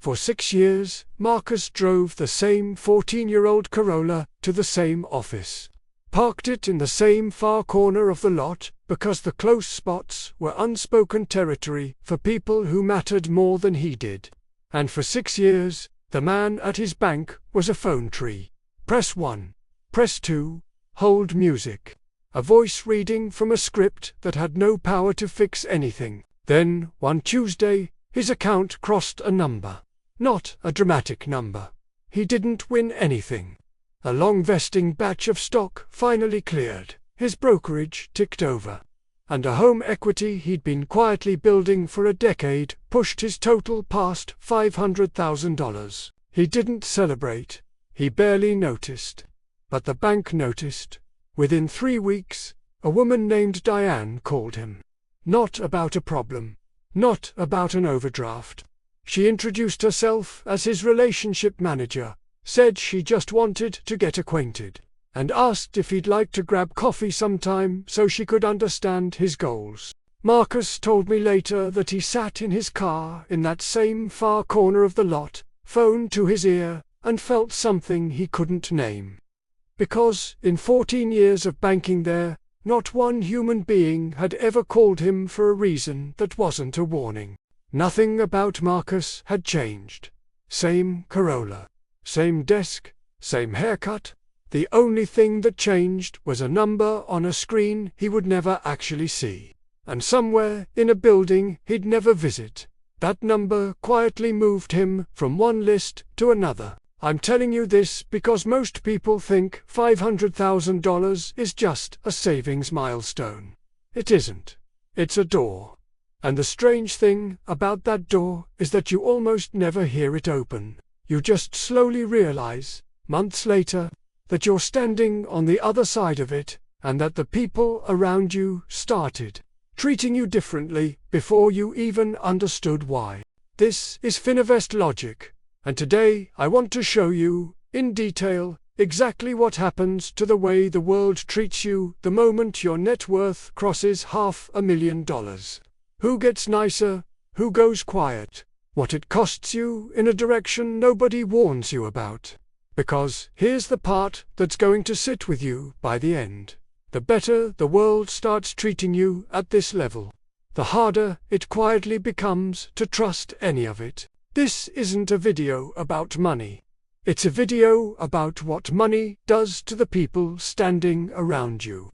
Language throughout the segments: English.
For 6 years, Marcus drove the same 14-year-old Corolla to the same office. Parked it in the same far corner of the lot because the close spots were unspoken territory for people who mattered more than he did. And for 6 years, the man at his bank was a phone tree. Press 1. Press 2. Hold music. A voice reading from a script that had no power to fix anything. Then, one Tuesday, his account crossed a number. Not a dramatic number. He didn't win anything. A long vesting batch of stock finally cleared. His brokerage ticked over. And a home equity he'd been quietly building for a decade pushed his total past $500,000. He didn't celebrate. He barely noticed. But the bank noticed. Within 3 weeks, a woman named Diane called him. Not about a problem. Not about an overdraft. She introduced herself as his relationship manager, said she just wanted to get acquainted, and asked if he'd like to grab coffee sometime so she could understand his goals. Marcus told me later that he sat in his car in that same far corner of the lot, phone to his ear, and felt something he couldn't name. Because, in 14 years of banking there, not one human being had ever called him for a reason that wasn't a warning. Nothing about Marcus had changed. Same Corolla. Same desk. Same haircut. The only thing that changed was a number on a screen he would never actually see. And somewhere in a building he'd never visit. That number quietly moved him from one list to another. I'm telling you this because most people think $500,000 is just a savings milestone. It isn't. It's a door. And the strange thing about that door is that you almost never hear it open. You just slowly realize, months later, that you're standing on the other side of it, and that the people around you started treating you differently before you even understood why. This is Fininvest Logic. And today I want to show you, in detail, exactly what happens to the way the world treats you the moment your net worth crosses $500,000. Who gets nicer, who goes quiet, what it costs you in a direction nobody warns you about. Because here's the part that's going to sit with you by the end. The better the world starts treating you at this level, the harder it quietly becomes to trust any of it. This isn't a video about money. It's a video about what money does to the people standing around you.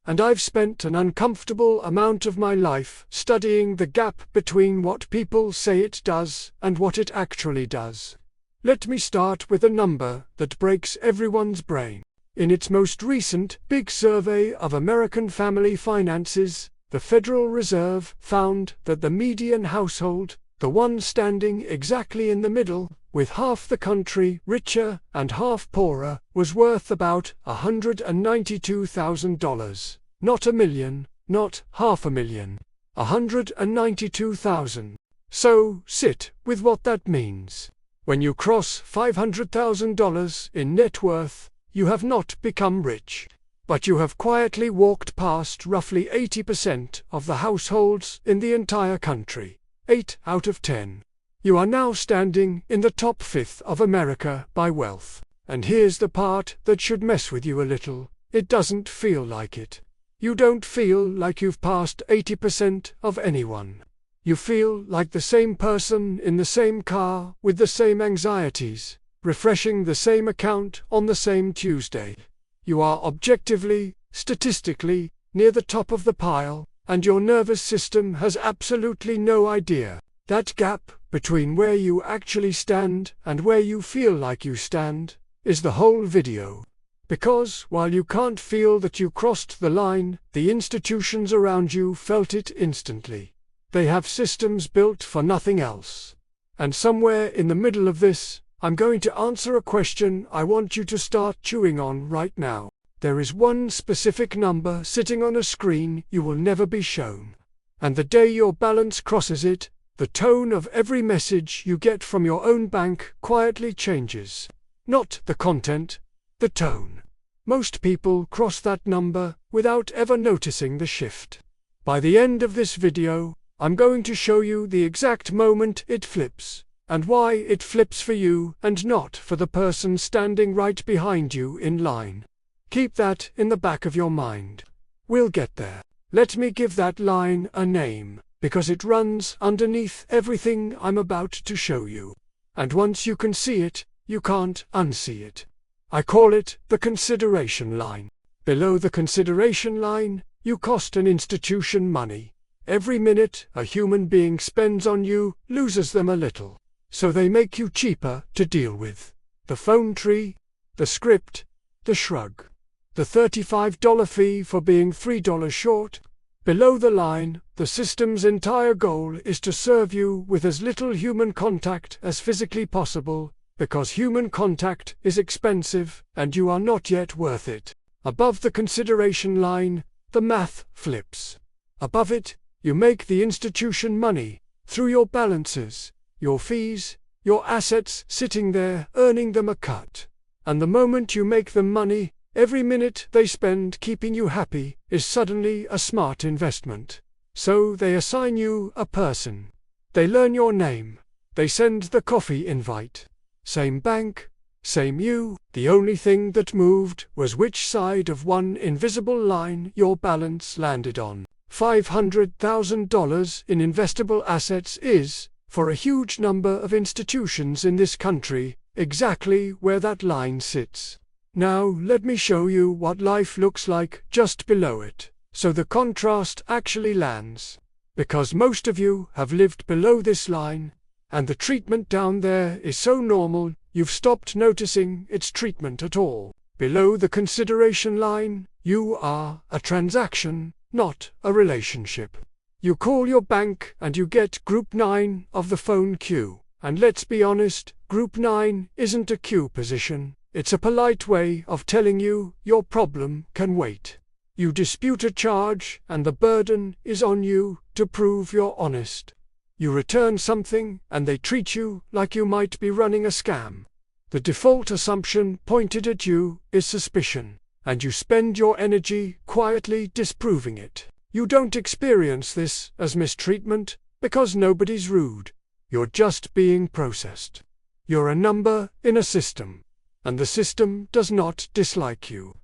And I've spent an uncomfortable amount of my life studying the gap between what people say it does and what it actually does. Let me start with a number that breaks everyone's brain. In its most recent big survey of American family finances, the Federal Reserve found that the median household, the one standing exactly in the middle, with half the country richer and half poorer, was worth about $192,000. Not $1 million, not $500,000. $192,000. So, sit with what that means. When you cross $500,000 in net worth, you have not become rich. But you have quietly walked past roughly 80% of the households in the entire country. 8 out of 10. You are now standing in the top 5th of America by wealth. And here's the part that should mess with you a little. It doesn't feel like it. You don't feel like you've passed 80% of anyone. You feel like the same person in the same car with the same anxieties, refreshing the same account on the same Tuesday. You are objectively, statistically, near the top of the pile, and your nervous system has absolutely no idea. That gap between where you actually stand and where you feel like you stand is the whole video. Because while you can't feel that you crossed the line, the institutions around you felt it instantly. They have systems built for nothing else. And somewhere in the middle of this, I'm going to answer a question I want you to start chewing on right now. There is one specific number sitting on a screen you will never be shown. And the day your balance crosses it, the tone of every message you get from your own bank quietly changes. Not the content, the tone. Most people cross that number without ever noticing the shift. By the end of this video, I'm going to show you the exact moment it flips, and why it flips for you and not for the person standing right behind you in line. Keep that in the back of your mind. We'll get there. Let me give that line a name, because it runs underneath everything I'm about to show you. And once you can see it, you can't unsee it. I call it the consideration line. Below the consideration line, you cost an institution money. Every minute a human being spends on you loses them a little. So they make you cheaper to deal with. The phone tree, the script, the shrug. The $35 fee for being $3 short. Below the line, the system's entire goal is to serve you with as little human contact as physically possible, because human contact is expensive and you are not yet worth it. Above the consideration line, the math flips. Above it, you make the institution money through your balances, your fees, your assets sitting there earning them a cut. And the moment you make them money, every minute they spend keeping you happy is suddenly a smart investment. So they assign you a person. They learn your name. They send the coffee invite. Same bank, same you. The only thing that moved was which side of one invisible line your balance landed on. $500,000 in investable assets is, for a huge number of institutions in this country, exactly where that line sits. Now let me show you what life looks like just below it, so the contrast actually lands. Because most of you have lived below this line, and the treatment down there is so normal, you've stopped noticing its treatment at all. Below the consideration line, you are a transaction, not a relationship. You call your bank and you get Group 9 of the phone queue. And let's be honest, Group 9 isn't a queue position. It's a polite way of telling you your problem can wait. You dispute a charge and the burden is on you to prove you're honest. You return something and they treat you like you might be running a scam. The default assumption pointed at you is suspicion, and you spend your energy quietly disproving it. You don't experience this as mistreatment because nobody's rude. You're just being processed. You're a number in a system. And the system does not dislike you.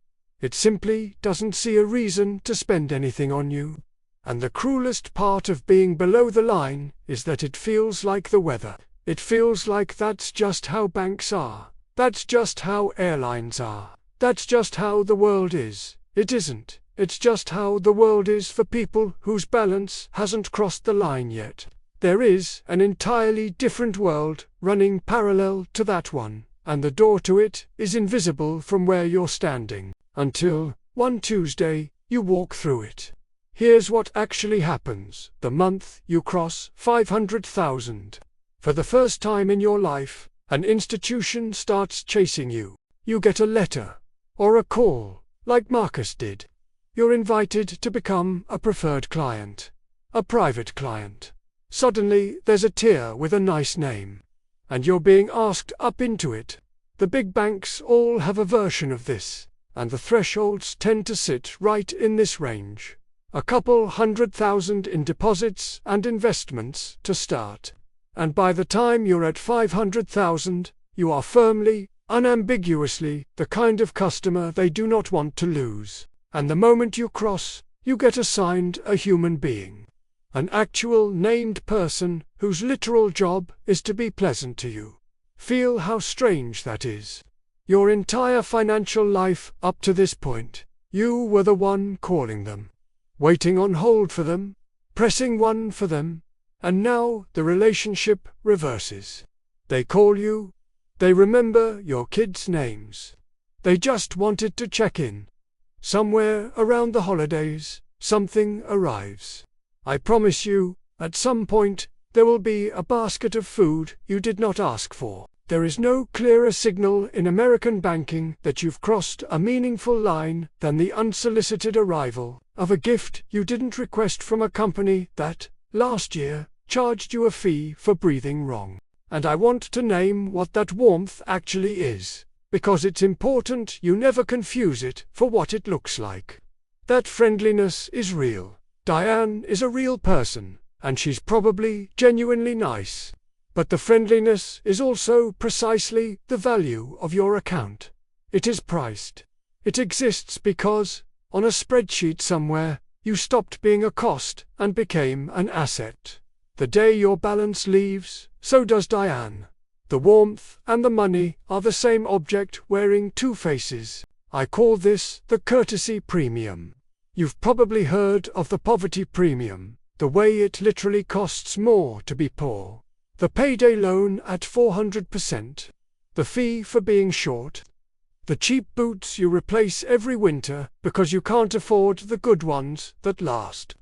It simply doesn't see a reason to spend anything on you. And the cruelest part of being below the line is that it feels like the weather. It feels like that's just how banks are. That's just how airlines are. That's just how the world is. It isn't. It's just how the world is for people whose balance hasn't crossed the line yet. There is an entirely different world running parallel to that one. And the door to it is invisible from where you're standing, until, one Tuesday, you walk through it. Here's what actually happens the month you cross 500,000. For the first time in your life, an institution starts chasing you. You get a letter, or a call, like Marcus did. You're invited to become a preferred client, a private client. Suddenly, there's a tier with a nice name. And you're being asked up into it. The big banks all have a version of this, and the thresholds tend to sit right in this range. A couple 100,000 in deposits and investments to start. And by the time you're at 500,000, you are firmly, unambiguously, the kind of customer they do not want to lose. And the moment you cross, you get assigned a human being. An actual named person whose literal job is to be pleasant to you. Feel how strange that is. Your entire financial life up to this point, you were the one calling them, waiting on hold for them, pressing one for them, and now the relationship reverses. They call you, they remember your kids' names. They just wanted to check in. Somewhere around the holidays, something arrives. I promise you, at some point, there will be a basket of food you did not ask for. There is no clearer signal in American banking that you've crossed a meaningful line than the unsolicited arrival of a gift you didn't request from a company that, last year, charged you a fee for breathing wrong. And I want to name what that warmth actually is, because it's important you never confuse it for what it looks like. That friendliness is real. Diane is a real person, and she's probably genuinely nice. But the friendliness is also precisely the value of your account. It is priced. It exists because, on a spreadsheet somewhere, you stopped being a cost and became an asset. The day your balance leaves, so does Diane. The warmth and the money are the same object wearing two faces. I call this the courtesy premium. You've probably heard of the poverty premium, the way it literally costs more to be poor. The payday loan at 400%. The fee for being short. The cheap boots you replace every winter because you can't afford the good ones that last.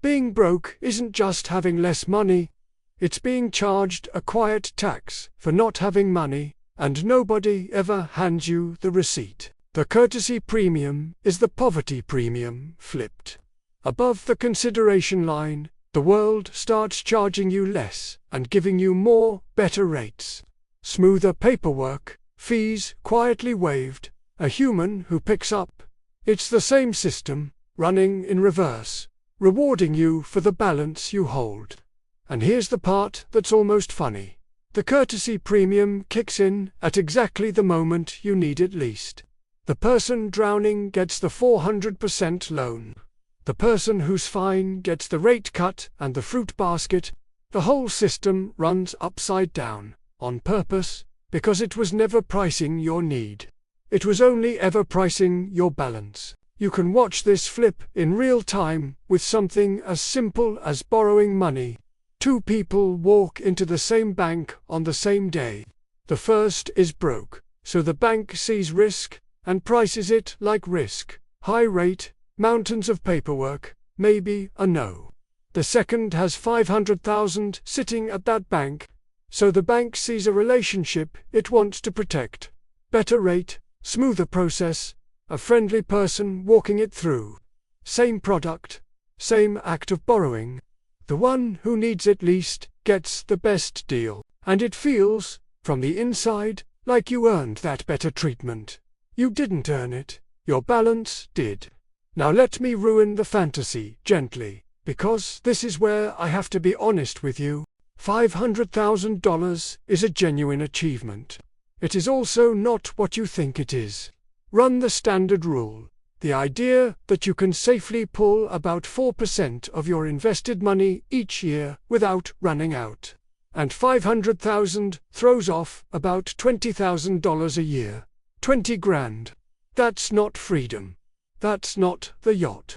Being broke isn't just having less money, it's being charged a quiet tax for not having money, and nobody ever hands you the receipt. The courtesy premium is the poverty premium flipped. Above the consideration line, the world starts charging you less and giving you more, better rates. Smoother paperwork, fees quietly waived, a human who picks up. It's the same system, running in reverse, rewarding you for the balance you hold. And here's the part that's almost funny. The courtesy premium kicks in at exactly the moment you need it least. The person drowning gets the 400% loan. The person who's fine gets the rate cut and the fruit basket. The whole system runs upside down, on purpose, because it was never pricing your need. It was only ever pricing your balance. You can watch this flip in real time with something as simple as borrowing money. Two people walk into the same bank on the same day. The first is broke, so the bank sees risk and prices it like risk. High rate, mountains of paperwork, maybe a no. The second has $500,000 sitting at that bank, so the bank sees a relationship it wants to protect. Better rate, smoother process, a friendly person walking it through. Same product, same act of borrowing. The one who needs it least gets the best deal, and it feels, from the inside, like you earned that better treatment. You didn't earn it, your balance did. Now let me ruin the fantasy gently, because this is where I have to be honest with you. $500,000 is a genuine achievement. It is also not what you think it is. Run the standard rule. The idea that you can safely pull about 4% of your invested money each year without running out. And $500,000 throws off about $20,000 a year. 20 grand. That's not freedom. That's not the yacht.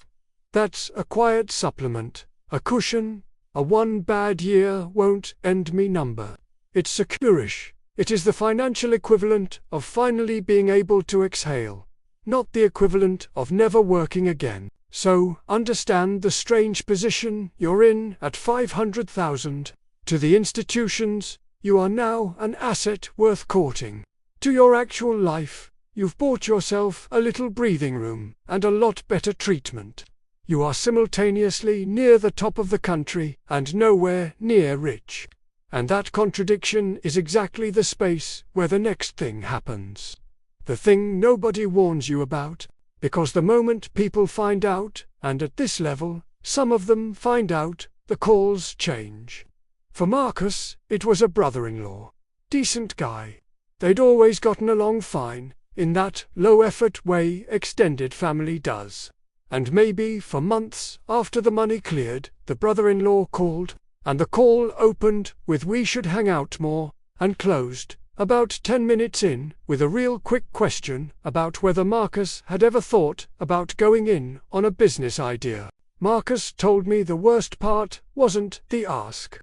That's a quiet supplement, a cushion, a one bad year won't end me number. It's securish. It is the financial equivalent of finally being able to exhale, not the equivalent of never working again. So, understand the strange position you're in at 500,000. To the institutions, you are now an asset worth courting. To your actual life, you've bought yourself a little breathing room and a lot better treatment. You are simultaneously near the top of the country and nowhere near rich. And that contradiction is exactly the space where the next thing happens. The thing nobody warns you about, because the moment people find out, and at this level, some of them find out, the calls change. For Marcus, it was a brother-in-law. Decent guy. They'd always gotten along fine, in that low-effort way extended family does. And maybe for months after the money cleared, the brother-in-law called, and the call opened with "we should hang out more," and closed, about 10 minutes in, with a real quick question about whether Marcus had ever thought about going in on a business idea. Marcus told me the worst part wasn't the ask.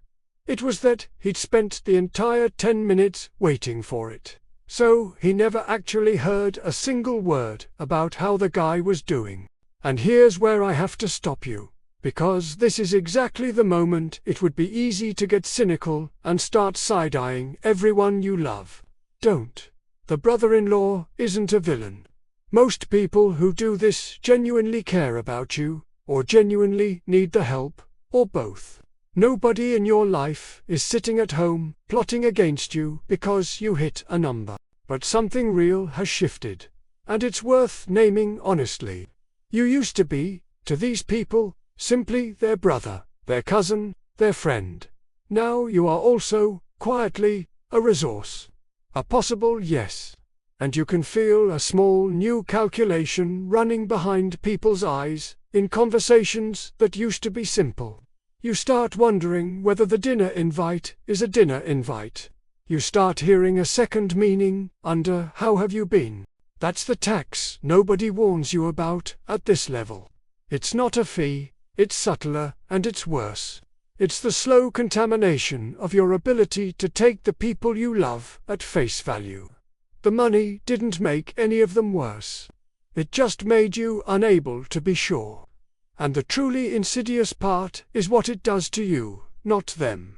It was that he'd spent the entire 10 minutes waiting for it. So he never actually heard a single word about how the guy was doing. And here's where I have to stop you, because this is exactly the moment it would be easy to get cynical and start side-eyeing everyone you love. Don't. The brother-in-law isn't a villain. Most people who do this genuinely care about you, or genuinely need the help, or both. Nobody in your life is sitting at home, plotting against you because you hit a number. But something real has shifted, and it's worth naming honestly. You used to be, to these people, simply their brother, their cousin, their friend. Now you are also quietly, a resource. A possible yes. And you can feel a small new calculation running behind people's eyes, in conversations that used to be simple. You start wondering whether the dinner invite is a dinner invite. You start hearing a second meaning under "how have you been?" That's the tax nobody warns you about at this level. It's not a fee, it's subtler, and it's worse. It's the slow contamination of your ability to take the people you love at face value. The money didn't make any of them worse. It just made you unable to be sure. And the truly insidious part is what it does to you, not them.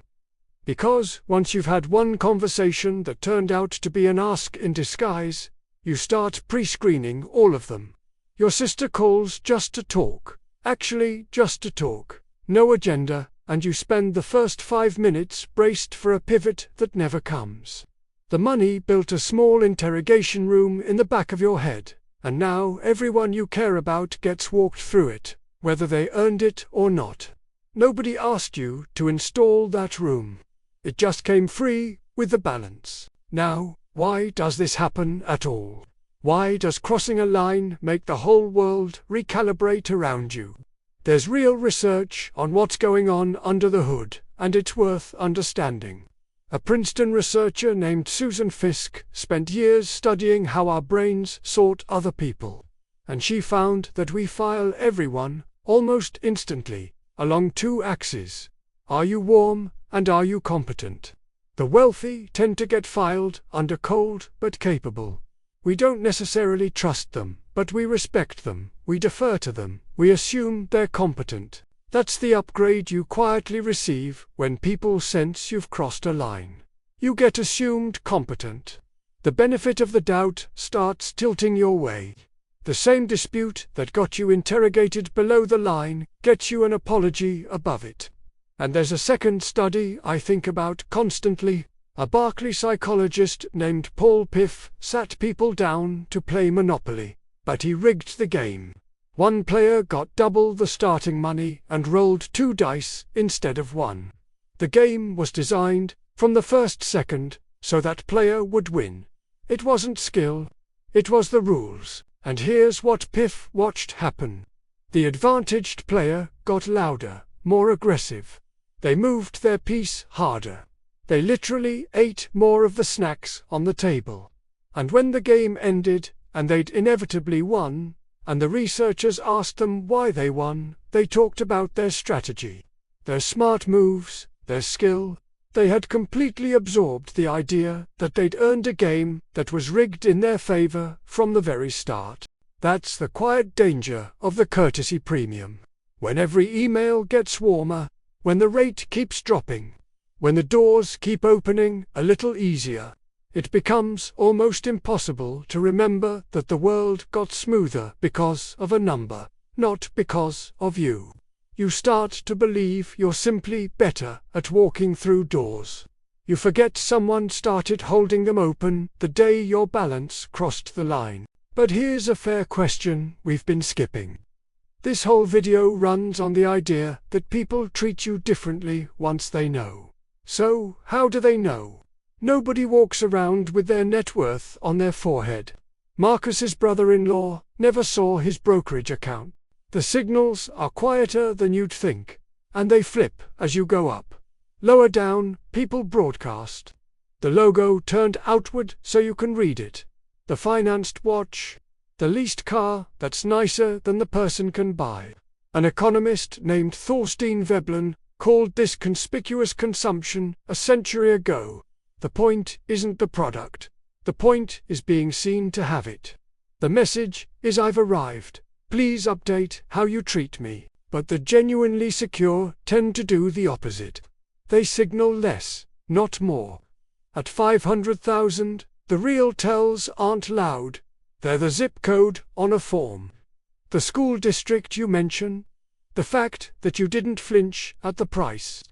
Because once you've had one conversation that turned out to be an ask in disguise, you start pre-screening all of them. Your sister calls just to talk, actually just to talk, no agenda, and you spend the first 5 minutes braced for a pivot that never comes. The money built a small interrogation room in the back of your head, and now everyone you care about gets walked through it, whether they earned it or not. Nobody asked you to install that room. It just came free with the balance. Now, why does this happen at all? Why does crossing a line make the whole world recalibrate around you? There's real research on what's going on under the hood, and it's worth understanding. A Princeton researcher named Susan Fiske spent years studying how our brains sort other people. And she found that we file everyone, almost instantly, along 2 axes. Are you warm, and are you competent? The wealthy tend to get filed under cold but capable. We don't necessarily trust them, but we respect them, we defer to them, we assume they're competent. That's the upgrade you quietly receive when people sense you've crossed a line. You get assumed competent. The benefit of the doubt starts tilting your way. The same dispute that got you interrogated below the line gets you an apology above it. And there's a second study I think about constantly. A Berkeley psychologist named Paul Piff sat people down to play Monopoly, but he rigged the game. One player got double the starting money and rolled 2 dice instead of 1. The game was designed, from the first second, so that player would win. It wasn't skill. It was the rules. And here's what Piff watched happen. The advantaged player got louder, more aggressive. They moved their piece harder. They literally ate more of the snacks on the table. And when the game ended, and they'd inevitably won, and the researchers asked them why they won, they talked about their strategy, their smart moves, their skill. They had completely absorbed the idea that they'd earned a game that was rigged in their favor from the very start. That's the quiet danger of the courtesy premium. When every email gets warmer, when the rate keeps dropping, when the doors keep opening a little easier, it becomes almost impossible to remember that the world got smoother because of a number, not because of you. You start to believe you're simply better at walking through doors. You forget someone started holding them open the day your balance crossed the line. But here's a fair question we've been skipping. This whole video runs on the idea that people treat you differently once they know. So, how do they know? Nobody walks around with their net worth on their forehead. Marcus's brother-in-law never saw his brokerage account. The signals are quieter than you'd think, and they flip as you go up. Lower down, people broadcast. The logo turned outward so you can read it. The financed watch. The leased car that's nicer than the person can buy. An economist named Thorstein Veblen called this conspicuous consumption a century ago. The point isn't the product. The point is being seen to have it. The message is I've arrived. Please update how you treat me. But the genuinely secure tend to do the opposite. They signal less, not more. At 500,000, the real tells aren't loud. They're the zip code on a form. The school district you mention. The fact that you didn't flinch at the price.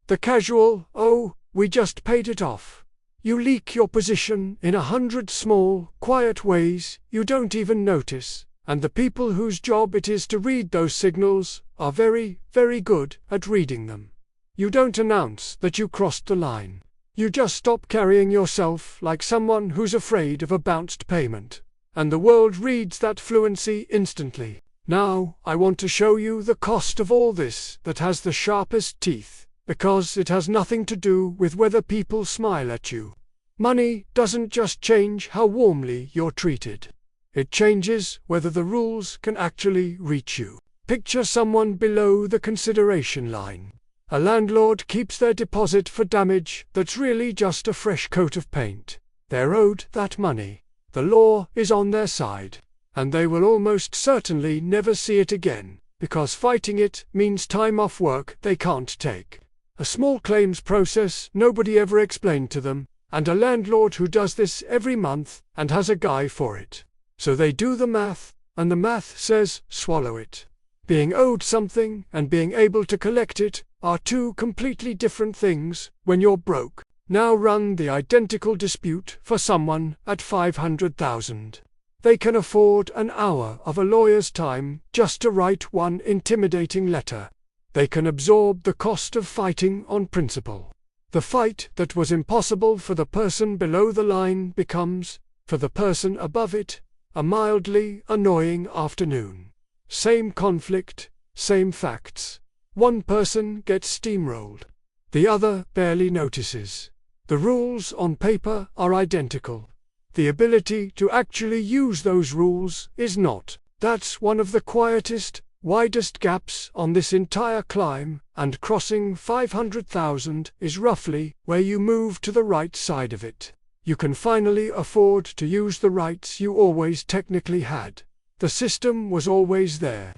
The casual, oh, we just paid it off. You leak your position in 100 small, quiet ways you don't even notice, and the people whose job it is to read those signals are very, very good at reading them. You don't announce that you crossed the line. You just stop carrying yourself like someone who's afraid of a bounced payment, and the world reads that fluency instantly. Now, I want to show you the cost of all this that has the sharpest teeth, because it has nothing to do with whether people smile at you. Money doesn't just change how warmly you're treated. It changes whether the rules can actually reach you. Picture someone below the consideration line. A landlord keeps their deposit for damage that's really just a fresh coat of paint. They're owed that money. The law is on their side, and they will almost certainly never see it again, because fighting it means time off work they can't take. A small claims process nobody ever explained to them, and a landlord who does this every month and has a guy for it. So they do the math, and the math says swallow it. Being owed something and being able to collect it are two completely different things when you're broke. Now run the identical dispute for someone at 500,000. They can afford an hour of a lawyer's time just to write one intimidating letter. They can absorb the cost of fighting on principle. The fight that was impossible for the person below the line becomes, for the person above it, a mildly annoying afternoon. Same conflict, same facts. One person gets steamrolled. The other barely notices. The rules on paper are identical. The ability to actually use those rules is not. That's one of the quietest, widest gaps on this entire climb, and crossing 500,000 is roughly where you move to the right side of it. You can finally afford to use the rights you always technically had. The system was always there.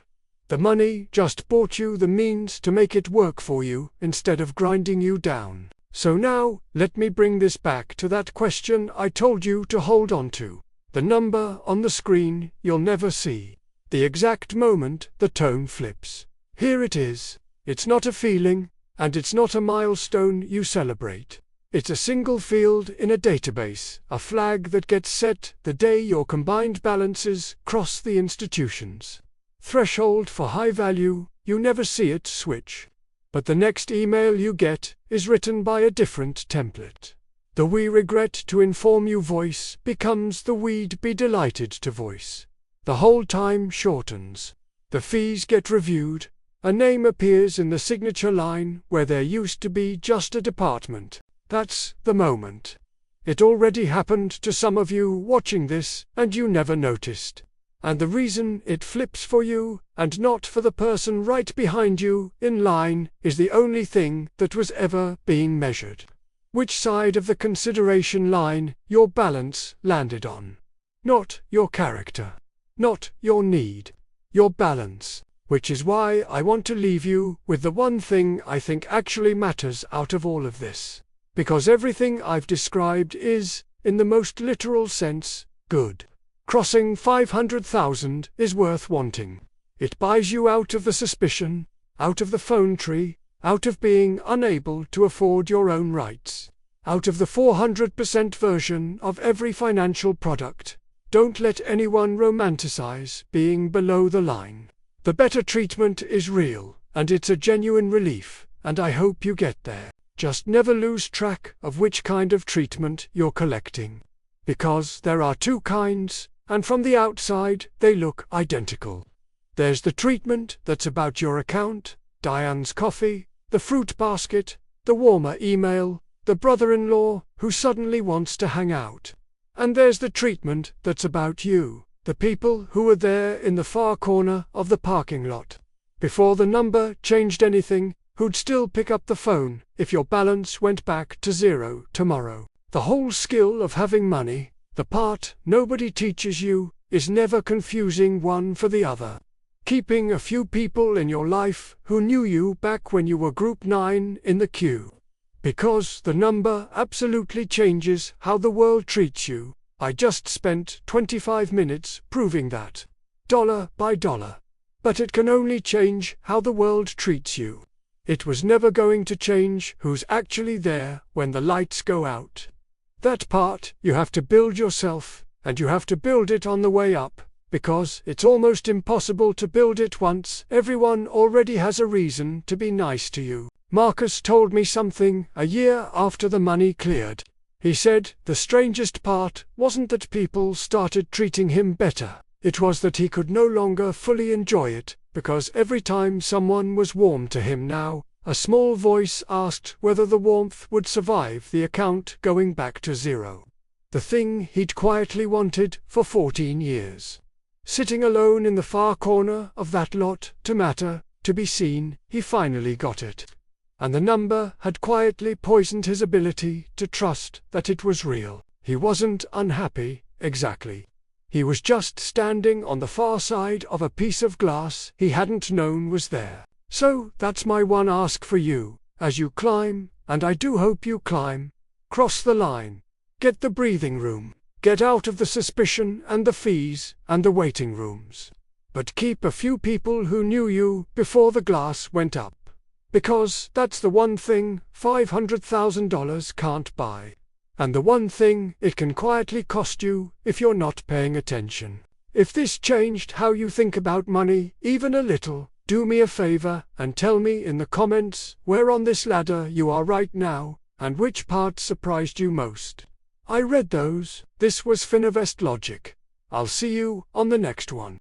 The money just bought you the means to make it work for you instead of grinding you down. So now, let me bring this back to that question I told you to hold on to. The number on the screen you'll never see. The exact moment the tone flips. Here it is. It's not a feeling, and it's not a milestone you celebrate. It's a single field in a database, a flag that gets set the day your combined balances cross the institution's threshold for high value. You never see it switch. But the next email you get is written by a different template. The "we regret to inform you" voice becomes the "we'd be delighted to" voice. The hold time shortens. The fees get reviewed. A name appears in the signature line where there used to be just a department. That's the moment. It already happened to some of you watching this, and you never noticed. And the reason it flips for you, and not for the person right behind you in line, is the only thing that was ever being measured. Which side of the consideration line your balance landed on. Not your character. Not your need. Your balance. Which is why I want to leave you with the one thing I think actually matters out of all of this. Because everything I've described is, in the most literal sense, good. Crossing 500,000 is worth wanting. It buys you out of the suspicion, out of the phone tree, out of being unable to afford your own rights, out of the 400% version of every financial product. Don't let anyone romanticize being below the line. The better treatment is real, and it's a genuine relief, and I hope you get there. Just never lose track of which kind of treatment you're collecting. Because there are two kinds, and from the outside they look identical. There's the treatment that's about your account, Diane's coffee, the fruit basket, the warmer email, the brother-in-law who suddenly wants to hang out. And there's the treatment that's about you, the people who were there in the far corner of the parking lot. Before the number changed anything, who'd still pick up the phone if your balance went back to zero tomorrow. The whole skill of having money, the part nobody teaches you, is never confusing one for the other. Keeping a few people in your life who knew you back when you were Group 9 in the queue. Because the number absolutely changes how the world treats you. I just spent 25 minutes proving that. Dollar by dollar. But it can only change how the world treats you. It was never going to change who's actually there when the lights go out. That part you have to build yourself, and you have to build it on the way up, because it's almost impossible to build it once everyone already has a reason to be nice to you. Marcus told me something a year after the money cleared. He said the strangest part wasn't that people started treating him better. It was that he could no longer fully enjoy it, because every time someone was warm to him now, a small voice asked whether the warmth would survive the account going back to zero. The thing he'd quietly wanted for 14 years. Sitting alone in the far corner of that lot to matter, to be seen, he finally got it. And the number had quietly poisoned his ability to trust that it was real. He wasn't unhappy, exactly. He was just standing on the far side of a piece of glass he hadn't known was there. So that's my one ask for you, as you climb, and I do hope you climb. Cross the line. Get the breathing room. Get out of the suspicion and the fees and the waiting rooms. But keep a few people who knew you before the glass went up. Because that's the one thing $500,000 can't buy. And the one thing it can quietly cost you if you're not paying attention. If this changed how you think about money, even a little, do me a favor and tell me in the comments where on this ladder you are right now, and which part surprised you most. I read those. This was Fininvest Logic. I'll see you on the next one.